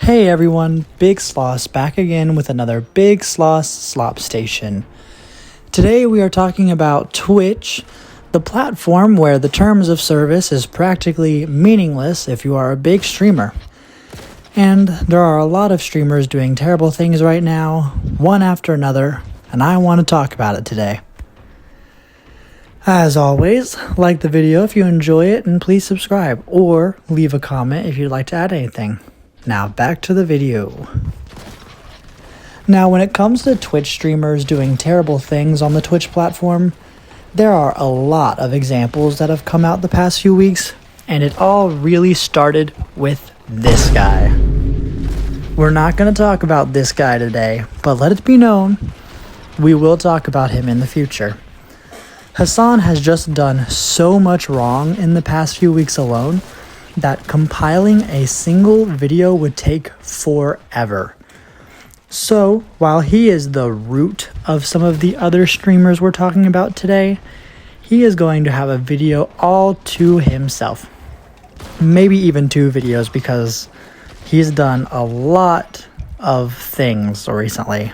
Hey everyone, Big Sloss back again with another Big Sloss Slop Station. Today we are talking about Twitch, the platform where the terms of service is practically meaningless if you are a big streamer. And there are a lot of streamers doing terrible things right now, one after another, and I want to talk about it today. As always, like the video if you enjoy it and please subscribe or leave a comment if you'd like to add anything. Now back to the video. Now when it comes to Twitch streamers doing terrible things on the Twitch platform, there are a lot of examples that have come out the past few weeks, and it all really started with this guy. We're not going to talk about this guy today, but let it be known, we will talk about him in the future. Hassan has just done so much wrong in the past few weeks alone that compiling a single video would take forever. So, while he is the root of some of the other streamers we're talking about today, he is going to have a video all to himself. Maybe even 2 videos because he's done a lot of things recently.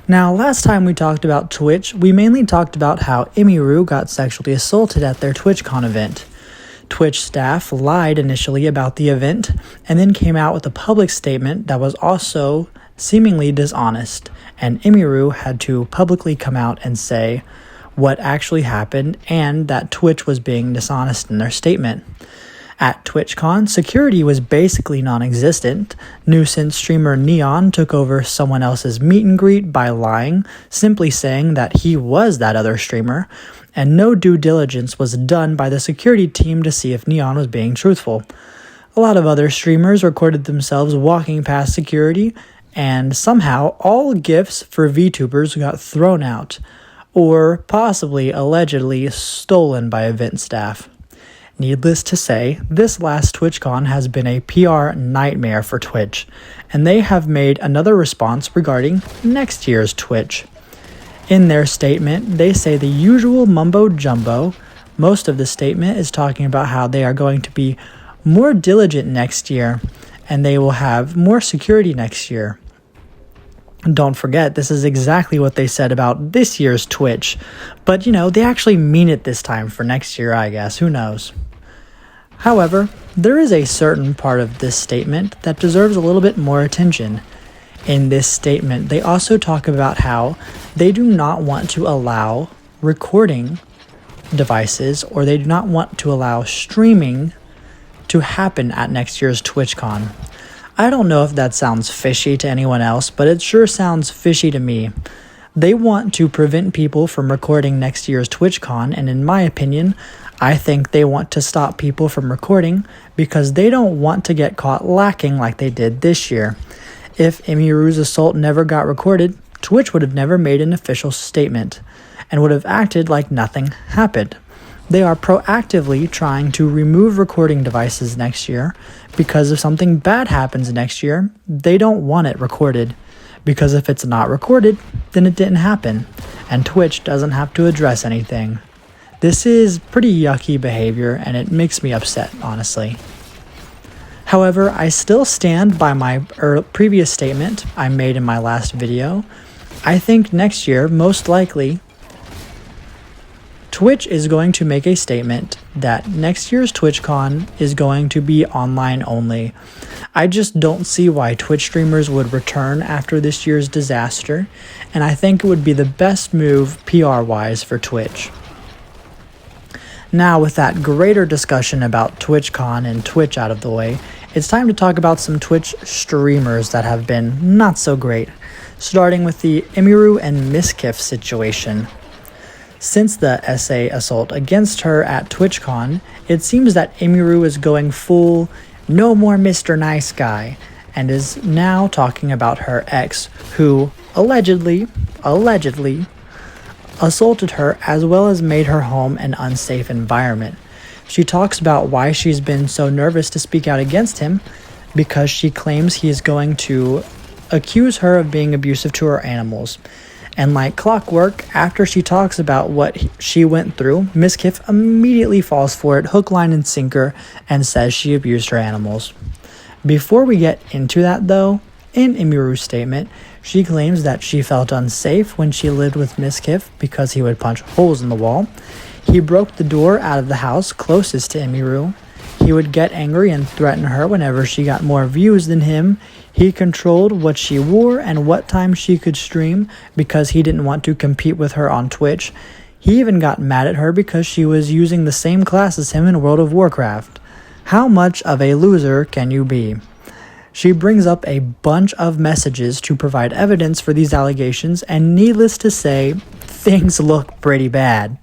Now, last time we talked about Twitch, we mainly talked about how Emiru got sexually assaulted at their TwitchCon event. Twitch staff lied initially about the event and then came out with a public statement that was also seemingly dishonest, and Emiru had to publicly come out and say what actually happened and that Twitch was being dishonest in their statement. At TwitchCon, security was basically non-existent. Nuisance streamer Neon took over someone else's meet and greet by lying, simply saying that he was that other streamer, and no due diligence was done by the security team to see if Neon was being truthful. A lot of other streamers recorded themselves walking past security, and somehow all GIFs for VTubers got thrown out, or possibly allegedly stolen by event staff. Needless to say, this last TwitchCon has been a PR nightmare for Twitch, and they have made another response regarding next year's Twitch. In their statement, they say the usual mumbo-jumbo. Most of the statement is talking about how they are going to be more diligent next year, and they will have more security next year. Don't forget, this is exactly what they said about this year's Twitch, but they actually mean it this time for next year, I guess, who knows. However, there is a certain part of this statement that deserves a little bit more attention. In this statement, they also talk about how they do not want to allow recording devices, or they do not want to allow streaming to happen at next year's TwitchCon. I don't know if that sounds fishy to anyone else, but it sure sounds fishy to me. They want to prevent people from recording next year's TwitchCon, and in my opinion, I think they want to stop people from recording because they don't want to get caught lacking like they did this year. If Emiru's assault never got recorded, Twitch would have never made an official statement and would have acted like nothing happened. They are proactively trying to remove recording devices next year because if something bad happens next year, they don't want it recorded. Because if it's not recorded, then it didn't happen, and Twitch doesn't have to address anything. This is pretty yucky behavior, and it makes me upset, honestly. However, I still stand by my previous statement I made in my last video. I think next year, most likely, Twitch is going to make a statement that next year's TwitchCon is going to be online only. I just don't see why Twitch streamers would return after this year's disaster, and I think it would be the best move PR-wise for Twitch. Now, with that greater discussion about TwitchCon and Twitch out of the way, it's time to talk about some Twitch streamers that have been not so great, starting with the Emiru and Mizkif situation. Since the SA assault against her at TwitchCon, it seems that Emiru is going full no more Mr. Nice Guy, and is now talking about her ex, who allegedly assaulted her as well as made her home an unsafe environment. She talks about why she's been so nervous to speak out against him because she claims he is going to accuse her of being abusive to her animals. And like clockwork, after she talks about what she went through, Mizkif immediately falls for it, hook, line, and sinker, and says she abused her animals. Before we get into that though, in Imiru's statement, she claims that she felt unsafe when she lived with Mizkif because he would punch holes in the wall. He broke the door out of the house closest to Imiru. He would get angry and threaten her whenever she got more views than him. He controlled what she wore and what time she could stream because he didn't want to compete with her on Twitch. He even got mad at her because she was using the same class as him in World of Warcraft. How much of a loser can you be? She brings up a bunch of messages to provide evidence for these allegations, and needless to say, things look pretty bad.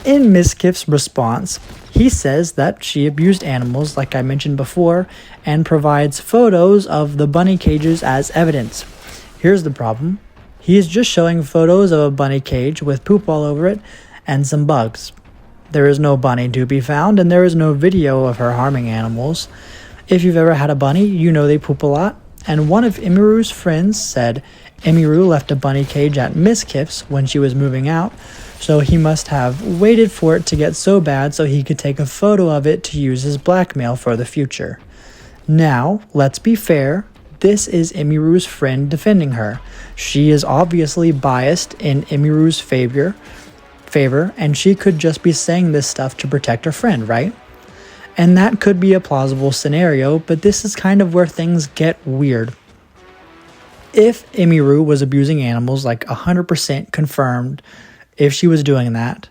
In Mizkif's response, he says that she abused animals, like I mentioned before, and provides photos of the bunny cages as evidence. Here's the problem. He is just showing photos of a bunny cage with poop all over it and some bugs. There is no bunny to be found, and there is no video of her harming animals. If you've ever had a bunny, you know they poop a lot, and one of Imiru's friends said Imiru left a bunny cage at Mizkif's when she was moving out, so he must have waited for it to get so bad so he could take a photo of it to use as blackmail for the future. Now, let's be fair, this is Imiru's friend defending her. She is obviously biased in Imiru's favor, and she could just be saying this stuff to protect her friend, right? And that could be a plausible scenario, but this is kind of where things get weird. If Imiru was abusing animals, like 100% confirmed, if she was doing that,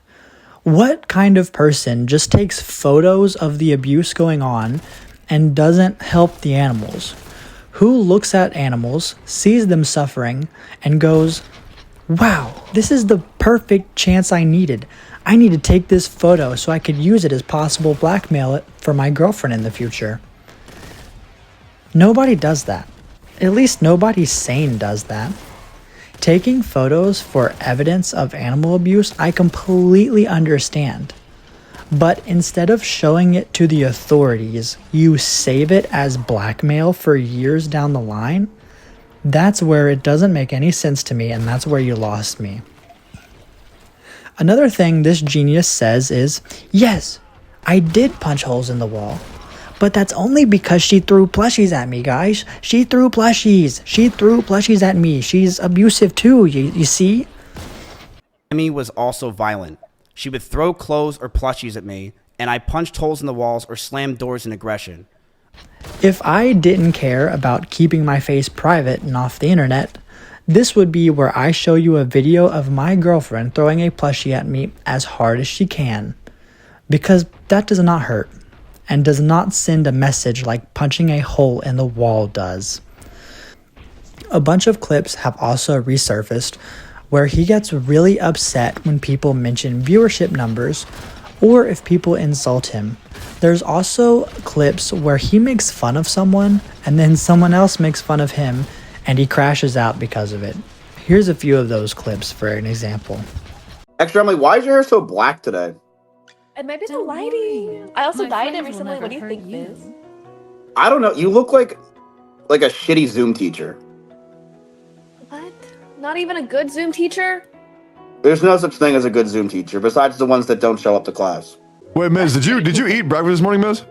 what kind of person just takes photos of the abuse going on and doesn't help the animals? Who looks at animals, sees them suffering, and goes, wow, this is the perfect chance I needed. I need to take this photo so I could use it as possible blackmail for my girlfriend in the future. Nobody does that. At least nobody sane does that. Taking photos for evidence of animal abuse, I completely understand. But instead of showing it to the authorities, you save it as blackmail for years down the line? That's where it doesn't make any sense to me, and that's where you lost me. Another thing this genius says is, yes, I did punch holes in the wall. But that's only because she threw plushies at me, guys. She threw plushies. She threw plushies at me. She's abusive too, you see? Emi was also violent. She would throw clothes or plushies at me, and I punched holes in the walls or slammed doors in aggression. If I didn't care about keeping my face private and off the internet, this would be where I show you a video of my girlfriend throwing a plushie at me as hard as she can. Because that does not hurt, and does not send a message like punching a hole in the wall does. A bunch of clips have also resurfaced where he gets really upset when people mention viewership numbers or if people insult him. There's also clips where he makes fun of someone and then someone else makes fun of him and he crashes out because of it. Here's a few of those clips for an example. Extra Emily, why is your hair so black today? It might be the lighting. I also dyed it recently. What do you think, Biz? I don't know. You look like a shitty Zoom teacher. What? Not even a good Zoom teacher? There's no such thing as a good Zoom teacher, besides the ones that don't show up to class. Wait, Miz, did you eat breakfast this morning, Miz?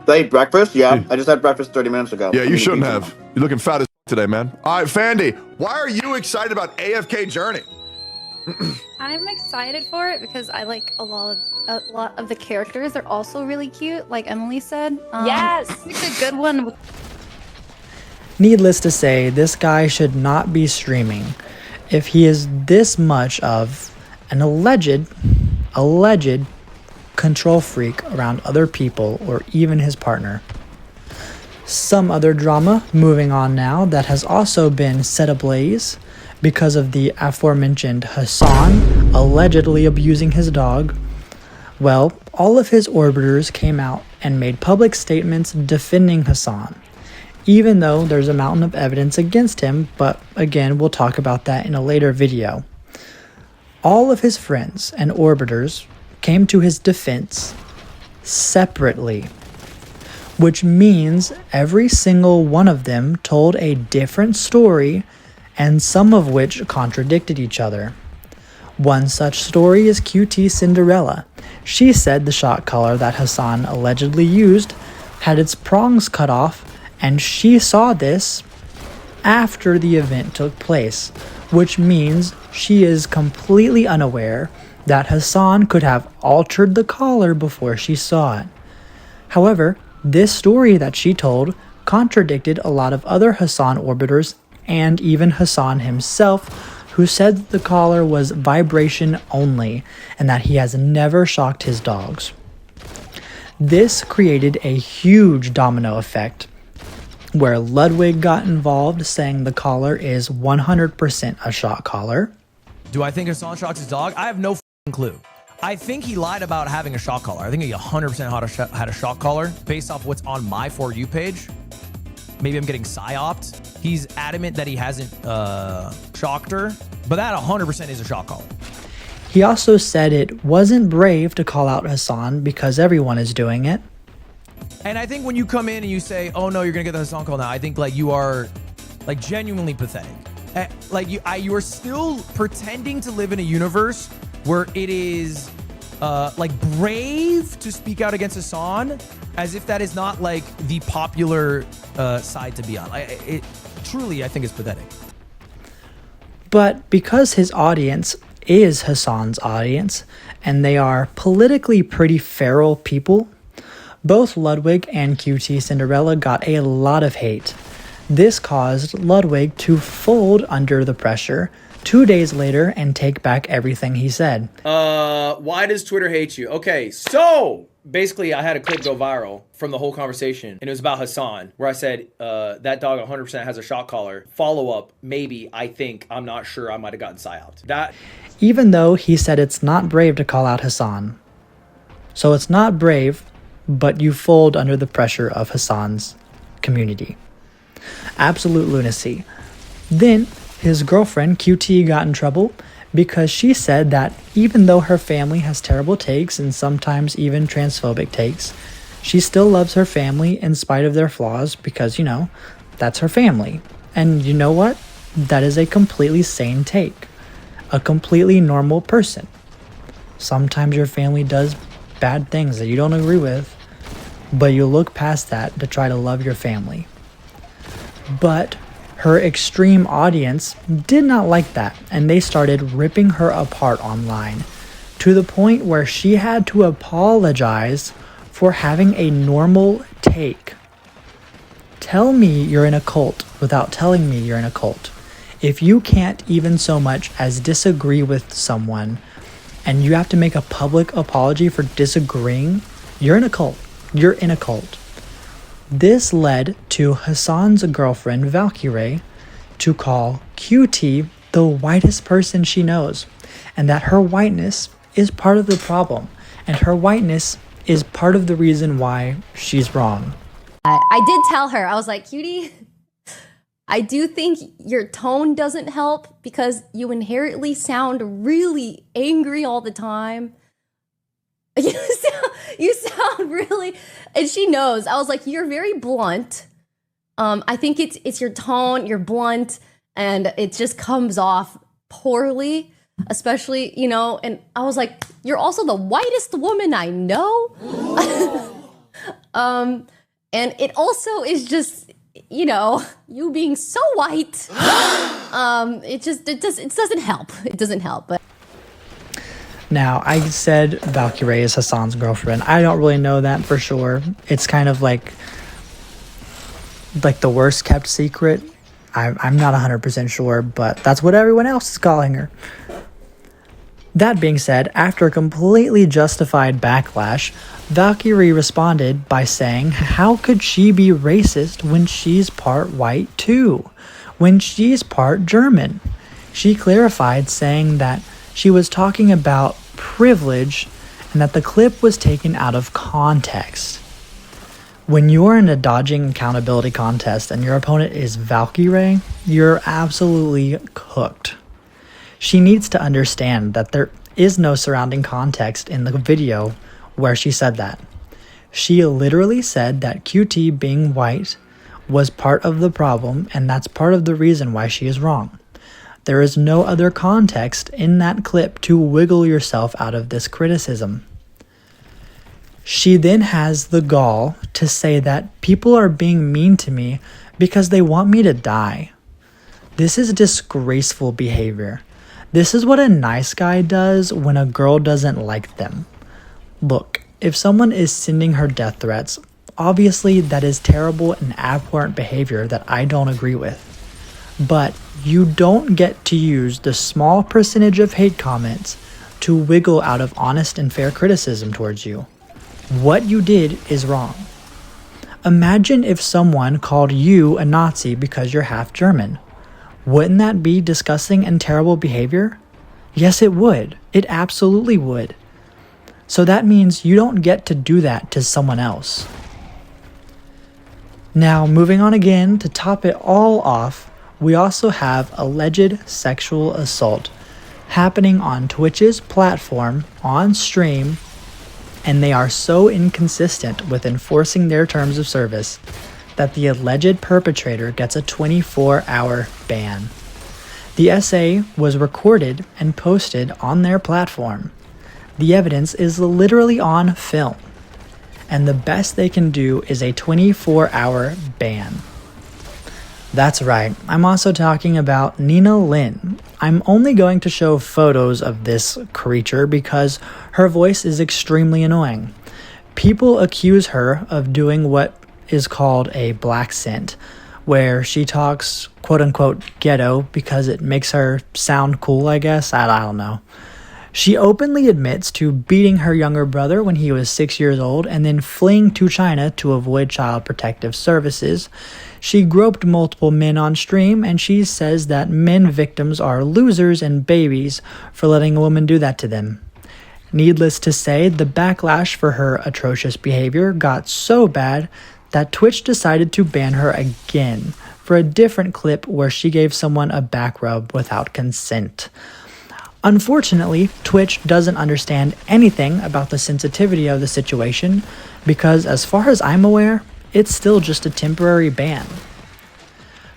Did I eat breakfast? Yeah, I just had breakfast 30 minutes ago. Yeah, you shouldn't have. You're looking fat as today, man. All right, Fandy, why are you excited about AFK Journey? I'm excited for it because I like a lot of the characters. They're also really cute, like Emily said. Yes! It's a good one. Needless to say, this guy should not be streaming if he is this much of an alleged control freak around other people or even his partner. Some other drama moving on now that has also been set ablaze because of the aforementioned Hassan allegedly abusing his dog. Well, all of his orbiters came out and made public statements defending Hassan, even though there's a mountain of evidence against him, but again, we'll talk about that in a later video. All of his friends and orbiters came to his defense separately, which means every single one of them told a different story and some of which contradicted each other. One such story is QT Cinderella. She said the shot color that Hassan allegedly used had its prongs cut off, and she saw this after the event took place, which means she is completely unaware that Hassan could have altered the collar before she saw it. However, this story that she told contradicted a lot of other Hassan orbiters and even Hassan himself, who said that the collar was vibration only and that he has never shocked his dogs. This created a huge domino effect where Ludwig got involved, saying the collar is 100% a shock collar. Do I think Hassan shocks his dog? I have no clue. I think he lied about having a shock collar. I think he 100% had a shock collar based off what's on my For You page. Maybe I'm getting psyoped. He's adamant that he hasn't shocked her, but that 100% is a shock collar. He also said it wasn't brave to call out Hassan because everyone is doing it. And I think when you come in and you say, oh no, you're going to get the Hassan call now, I think like you are like genuinely pathetic. Like you are still pretending to live in a universe where it is like brave to speak out against Hassan, as if that is not like the popular side to be on. Truly, I think it's pathetic. But because his audience is Hassan's audience, and they are politically pretty feral people, both Ludwig and QT Cinderella got a lot of hate. This caused Ludwig to fold under the pressure 2 days later and take back everything he said. Why does Twitter hate you? Okay, so basically I had a clip go viral from the whole conversation, and it was about Hassan, where I said, that dog 100% has a shock collar. Follow up, maybe, I think, I'm not sure, I might have gotten psyoped. That. Even though he said it's not brave to call out Hassan. So it's not brave, but you fold under the pressure of Hassan's community. Absolute lunacy. Then his girlfriend QT got in trouble because she said that even though her family has terrible takes and sometimes even transphobic takes, she still loves her family in spite of their flaws because, you know, that's her family. And you know what? That is a completely sane take. A completely normal person. Sometimes your family does bad things that you don't agree with, but you look past that to try to love your family. But her extreme audience did not like that, and they started ripping her apart online to the point where she had to apologize for having a normal take. Tell me you're in a cult without telling me you're in a cult. If you can't even so much as disagree with someone and you have to make a public apology for disagreeing, you're in a cult. You're in a cult. This led to Hassan's girlfriend, Valkyrae, to call QT the whitest person she knows, and that her whiteness is part of the problem, and her whiteness is part of the reason why she's wrong. I did tell her, I was like, Cutie, I do think your tone doesn't help because you inherently sound really angry all the time. You sound really, and she knows. I was like, you're very blunt. I think it's your tone, you're blunt, and it just comes off poorly, especially, you know, and I was like, you're also the whitest woman I know. And it also is just, you know, you being so white. It doesn't help. It doesn't help, but. Now, I said Valkyrae is Hassan's girlfriend. I don't really know that for sure. It's kind of like the worst kept secret. I'm not 100% sure, but that's what everyone else is calling her. That being said, after a completely justified backlash, Valkyrae responded by saying, how could she be racist when she's part white too? When she's part German? She clarified, saying that she was talking about privilege and that the clip was taken out of context. When you're in a dodging accountability contest and your opponent is Valkyrae, you're absolutely cooked. She needs to understand that there is no surrounding context in the video where she said that. She literally said that QT being white was part of the problem, and that's part of the reason why she is wrong. There is no other context in that clip to wiggle yourself out of this criticism. She then has the gall to say that people are being mean to me because they want me to die. This is disgraceful behavior. This is what a nice guy does when a girl doesn't like them. Look, if someone is sending her death threats, obviously that is terrible and abhorrent behavior that I don't agree with. But you don't get to use the small percentage of hate comments to wiggle out of honest and fair criticism towards you. What you did is wrong. Imagine if someone called you a Nazi because you're half German. Wouldn't that be disgusting and terrible behavior? Yes, it would. It absolutely would. So that means you don't get to do that to someone else. Now, moving on again, to top it all off, we also have alleged sexual assault happening on Twitch's platform on stream, and they are so inconsistent with enforcing their terms of service that the alleged perpetrator gets a 24-hour ban. The essay was recorded and posted on their platform. The evidence is literally on film, and the best they can do is a 24-hour ban. That's right, I'm also talking about Nina Lin. I'm only going to show photos of this creature because her voice is extremely annoying. People accuse her of doing what is called a black scent, where she talks quote-unquote ghetto because it makes her sound cool, I guess. I don't know. She openly admits to beating her younger brother when he was 6 years old and then fleeing to China to avoid Child Protective Services. She groped multiple men on stream, and she says that men victims are losers and babies for letting a woman do that to them. Needless to say, the backlash for her atrocious behavior got so bad that Twitch decided to ban her again for a different clip where she gave someone a back rub without consent. Unfortunately, Twitch doesn't understand anything about the sensitivity of the situation because, as far as I'm aware, it's still just a temporary ban.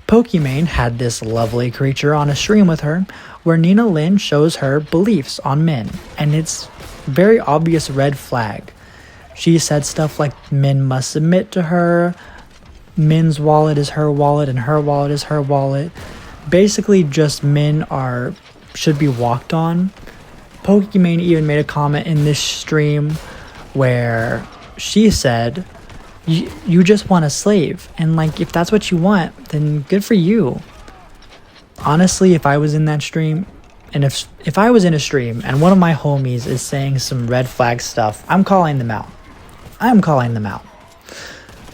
Pokimane had this lovely creature on a stream with her where Nina Lin shows her beliefs on men, and it's very obvious red flag. She said stuff like men must submit to her, men's wallet is her wallet, and her wallet is her wallet. Basically, just men should be walked on. Pokimane even made a comment in this stream where she said, you just want a slave, and like, if that's what you want, then good for you. Honestly, if I was in that stream, and if I was in a stream and one of my homies is saying some red flag stuff, I'm calling them out.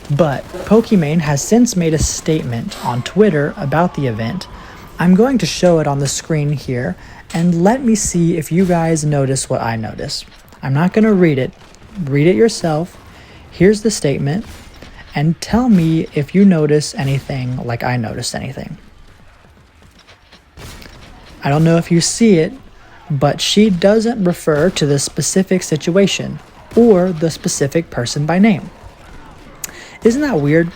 But Pokimane has since made a statement on Twitter about the event. I'm going to show it on the screen here, and let me see if you guys notice what I notice. I'm not going to read it. Read it yourself. Here's the statement, and tell me if you notice anything like I noticed anything. I don't know if you see it, but she doesn't refer to the specific situation or the specific person by name. Isn't that weird?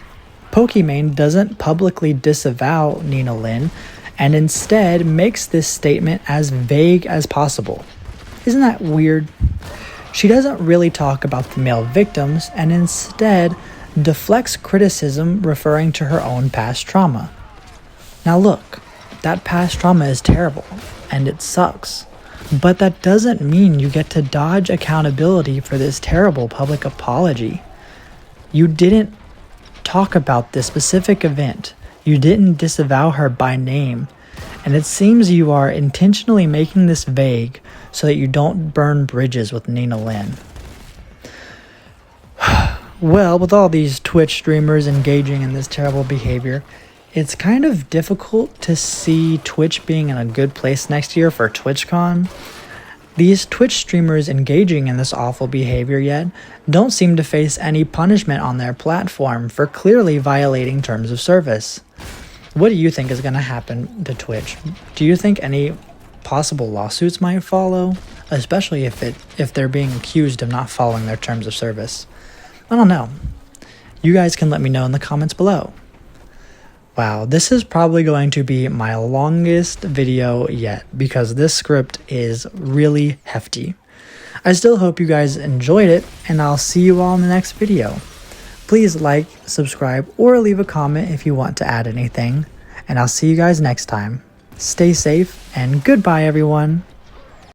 Pokimane doesn't publicly disavow Nina Lin and instead makes this statement as vague as possible. Isn't that weird? She doesn't really talk about the male victims and instead deflects criticism referring to her own past trauma. Now look, that past trauma is terrible and it sucks, but that doesn't mean you get to dodge accountability for this terrible public apology. You didn't talk about this specific event. You didn't disavow her by name, and it seems you are intentionally making this vague so that you don't burn bridges with Nina Lin. Well, with all these Twitch streamers engaging in this terrible behavior, it's kind of difficult to see Twitch being in a good place next year for TwitchCon. These Twitch streamers engaging in this awful behavior yet don't seem to face any punishment on their platform for clearly violating terms of service. What do you think is going to happen to Twitch? Do you think any possible lawsuits might follow, especially if they're being accused of not following their terms of service? I don't know. You guys can let me know in the comments below. Wow, this is probably going to be my longest video yet because this script is really hefty. I still hope you guys enjoyed it, and I'll see you all in the next video. Please like, subscribe, or leave a comment if you want to add anything, and I'll see you guys next time. Stay safe, and goodbye everyone.